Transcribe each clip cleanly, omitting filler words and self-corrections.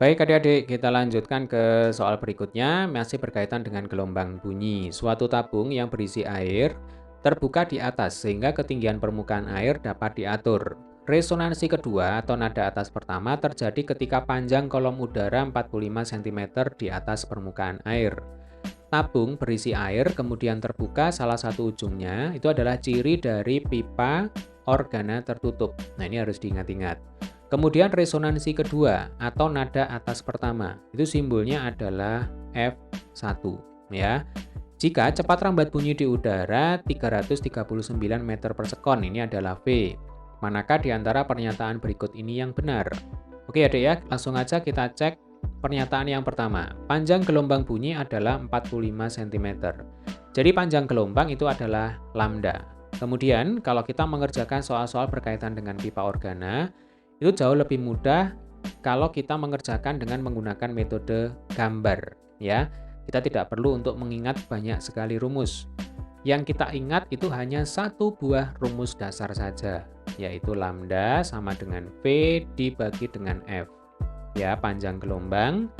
Baik adik-adik, kita lanjutkan ke soal berikutnya, masih berkaitan dengan gelombang bunyi. Suatu tabung yang berisi air terbuka di atas sehingga ketinggian permukaan air dapat diatur. Resonansi kedua atau nada atas pertama terjadi ketika panjang kolom udara 45 cm di atas permukaan air. Tabung berisi air kemudian terbuka, salah satu ujungnya itu adalah ciri dari pipa organa tertutup. Nah, ini harus diingat-ingat. Kemudian resonansi kedua atau nada atas pertama, itu simbolnya adalah F1 ya. Jika cepat rambat bunyi di udara 339 meter per sekon, ini adalah V. Manakah di antara pernyataan berikut ini yang benar? Oke adik ya, langsung aja kita cek pernyataan yang pertama. Panjang gelombang bunyi adalah 45 cm. Jadi panjang gelombang itu adalah lambda. Kemudian kalau kita mengerjakan soal-soal berkaitan dengan pipa organa, itu jauh lebih mudah kalau kita mengerjakan dengan menggunakan metode gambar ya. Kita tidak perlu untuk mengingat banyak sekali rumus. Yang kita ingat itu hanya satu buah rumus dasar saja, yaitu lambda sama dengan V dibagi dengan F. Ya, panjang gelombang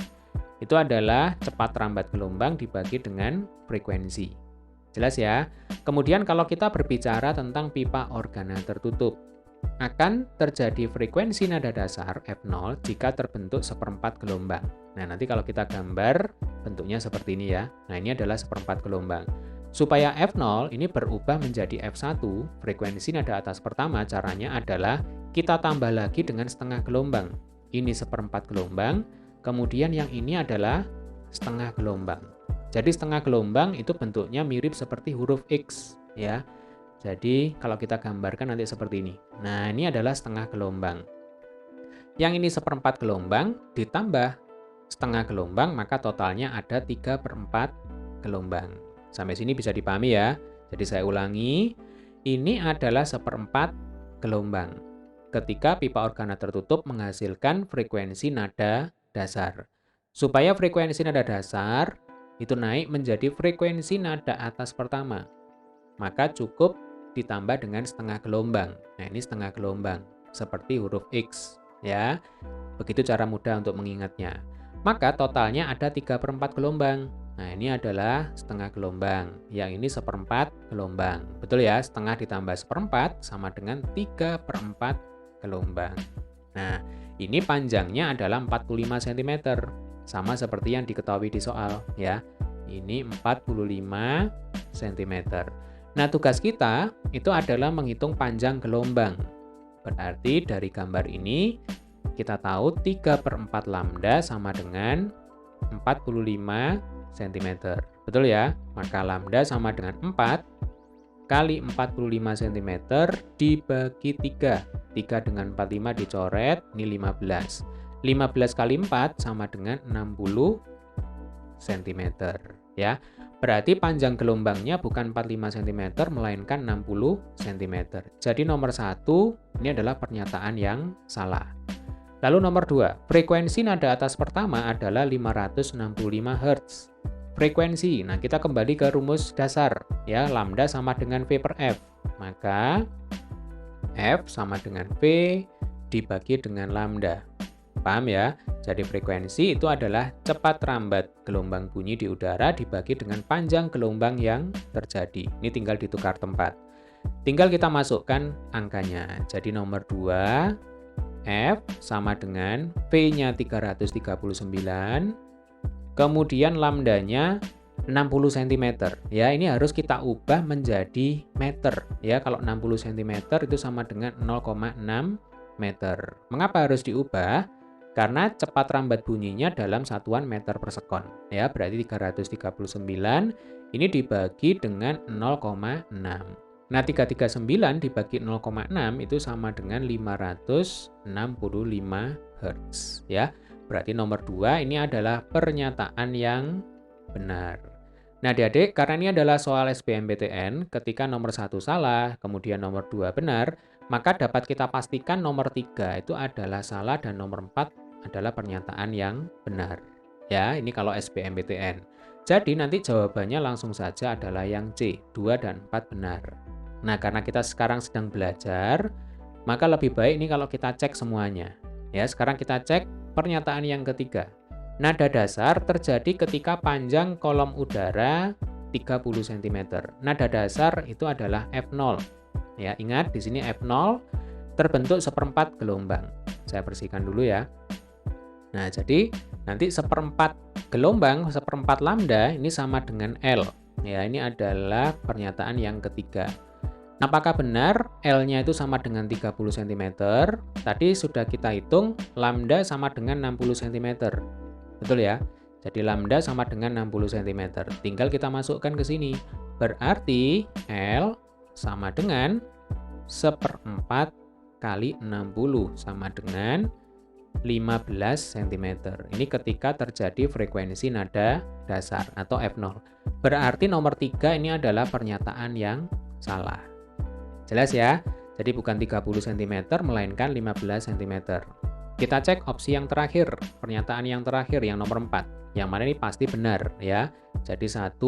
itu adalah cepat rambat gelombang dibagi dengan frekuensi. Jelas ya? Kemudian kalau kita berbicara tentang pipa organa tertutup, akan terjadi frekuensi nada dasar F0 jika terbentuk seperempat gelombang. Nah, nanti kalau kita gambar bentuknya seperti ini ya. Nah, ini adalah seperempat gelombang. Supaya F0 ini berubah menjadi F1, frekuensi nada atas pertama caranya adalah kita tambah lagi dengan setengah gelombang. Ini seperempat gelombang, kemudian yang ini adalah setengah gelombang. Jadi setengah gelombang itu bentuknya mirip seperti huruf X ya. Jadi kalau kita gambarkan nanti seperti ini. Nah, ini adalah setengah gelombang. Yang ini seperempat gelombang ditambah setengah gelombang, maka totalnya ada 3/4 gelombang. Sampai sini bisa dipahami ya. Jadi saya ulangi, ini adalah seperempat gelombang. Ketika pipa organa tertutup menghasilkan frekuensi nada dasar. Supaya frekuensi nada dasar itu naik menjadi frekuensi nada atas pertama, maka cukup ditambah dengan setengah gelombang. Nah, ini setengah gelombang, seperti huruf X, ya. Begitu cara mudah untuk mengingatnya. Maka totalnya ada 3/4 gelombang. Nah, ini adalah setengah gelombang. Yang ini seperempat gelombang. Betul ya, setengah ditambah seperempat sama dengan 3/4 gelombang. Nah, ini panjangnya adalah 45 cm. Sama seperti yang diketahui di soal, ya. Ini 45 cm. Nah, tugas kita itu adalah menghitung panjang gelombang. Berarti dari gambar ini, kita tahu 3/4 lambda sama dengan 45 cm. Betul ya? Maka lambda sama dengan 4 kali 45 cm dibagi 3. 3 dengan 45 dicoret, ini 15. 15 kali 4 sama dengan 60 cm. Ya. Berarti panjang gelombangnya bukan 45 cm, melainkan 60 cm. Jadi nomor 1, ini adalah pernyataan yang salah. Lalu nomor 2, frekuensi nada atas pertama adalah 565 Hz. Frekuensi, nah kita kembali ke rumus dasar, ya, lambda sama dengan V per F. Maka F sama dengan V dibagi dengan lambda. Paham ya? Jadi frekuensi itu adalah cepat rambat gelombang bunyi di udara dibagi dengan panjang gelombang yang terjadi. Ini tinggal ditukar tempat. Tinggal kita masukkan angkanya. Jadi nomor 2, F sama dengan V-nya 339, kemudian lambdanya 60 cm. Ya, ini harus kita ubah menjadi meter. Ya, kalau 60 cm itu sama dengan 0,6 meter. Mengapa harus diubah? Karena cepat rambat bunyinya dalam satuan meter per sekon. Ya, berarti 339 ini dibagi dengan 0,6. Nah, 339 dibagi 0,6 itu sama dengan 565 Hz. Ya, berarti nomor 2 ini adalah pernyataan yang benar. Nah, adik-adik, karena ini adalah soal SBMPTN, ketika nomor 1 salah, kemudian nomor 2 benar, maka dapat kita pastikan nomor 3 itu adalah salah dan nomor 4 adalah pernyataan yang benar. Ya, ini kalau SBMPTN. Jadi nanti jawabannya langsung saja adalah yang C, 2 dan 4 benar. Nah, karena kita sekarang sedang belajar, maka lebih baik ini kalau kita cek semuanya. Ya, sekarang kita cek Pernyataan yang ketiga. Nada dasar terjadi ketika panjang kolom udara 30 cm. Nada dasar itu adalah F0. Ya, ingat di sini F0 terbentuk seperempat gelombang. Saya bersihkan dulu ya. Nah, jadi nanti seperempat gelombang, seperempat lambda ini sama dengan L. Ya, ini adalah pernyataan yang ketiga. Apakah benar L-nya itu sama dengan 30 cm? Tadi sudah kita hitung lambda sama dengan 60 cm. Betul ya? Jadi lambda sama dengan 60 cm. Tinggal kita masukkan ke sini. Berarti L sama dengan seperempat kali 60 sama dengan 15 cm. Ini ketika terjadi frekuensi nada dasar atau F0. Berarti nomor 3 ini adalah pernyataan yang salah. Jelas ya? Jadi bukan 30 cm melainkan 15 cm. Kita cek opsi yang terakhir, pernyataan yang terakhir yang nomor 4. Yang mana ini pasti benar ya. Jadi 1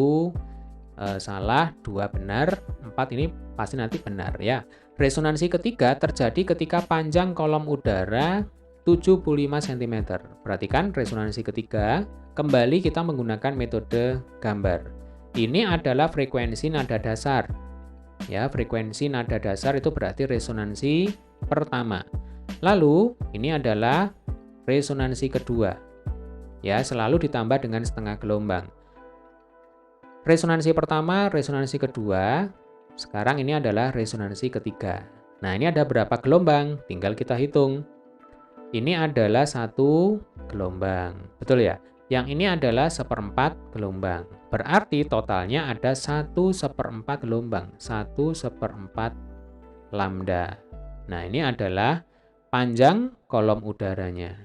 salah, 2 benar, 4 ini pasti nanti benar ya. Resonansi ketiga terjadi ketika panjang kolom udara 75 cm. Perhatikan resonansi ketiga, kembali kita menggunakan metode gambar. Ini adalah frekuensi nada dasar. Ya, frekuensi nada dasar itu berarti resonansi pertama. Lalu, ini adalah resonansi kedua. Ya, selalu ditambah dengan setengah gelombang. Resonansi pertama, resonansi kedua, sekarang ini adalah resonansi ketiga. Nah, ini ada berapa gelombang? Tinggal kita hitung. Ini adalah 1 gelombang. Betul ya? Yang ini adalah seperempat gelombang. Berarti totalnya ada 1/4 gelombang. 1/4 lambda. Nah, ini adalah panjang kolom udaranya.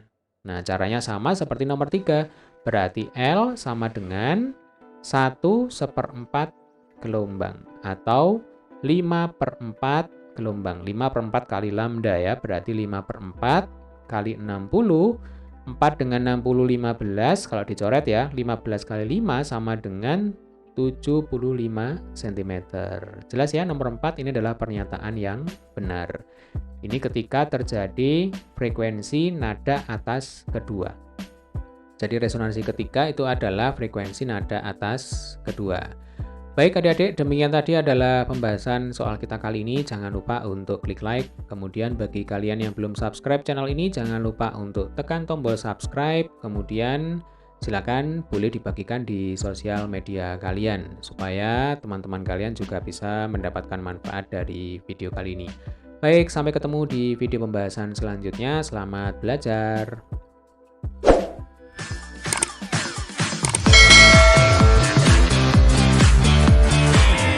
Nah, caranya sama seperti nomor 3. Berarti L sama dengan 1/4 gelombang. Atau 5/4 gelombang. 5/4 kali lambda ya. Berarti 5/4 kali 60. 4 dengan 60, 15. Kalau dicoret ya, 15 kali 5 sama dengan 75 cm. Jelas ya, nomor 4 ini adalah pernyataan yang benar. Ini ketika terjadi frekuensi nada atas kedua. Jadi resonansi ketiga itu adalah frekuensi nada atas kedua. Baik adik-adik, demikian tadi adalah pembahasan soal kita kali ini. Jangan lupa untuk klik like. Kemudian bagi kalian yang belum subscribe channel ini, jangan lupa untuk tekan tombol subscribe. Kemudian silakan boleh dibagikan di sosial media kalian, supaya teman-teman kalian juga bisa mendapatkan manfaat dari video kali ini. Baik, sampai ketemu di video pembahasan selanjutnya. Selamat belajar.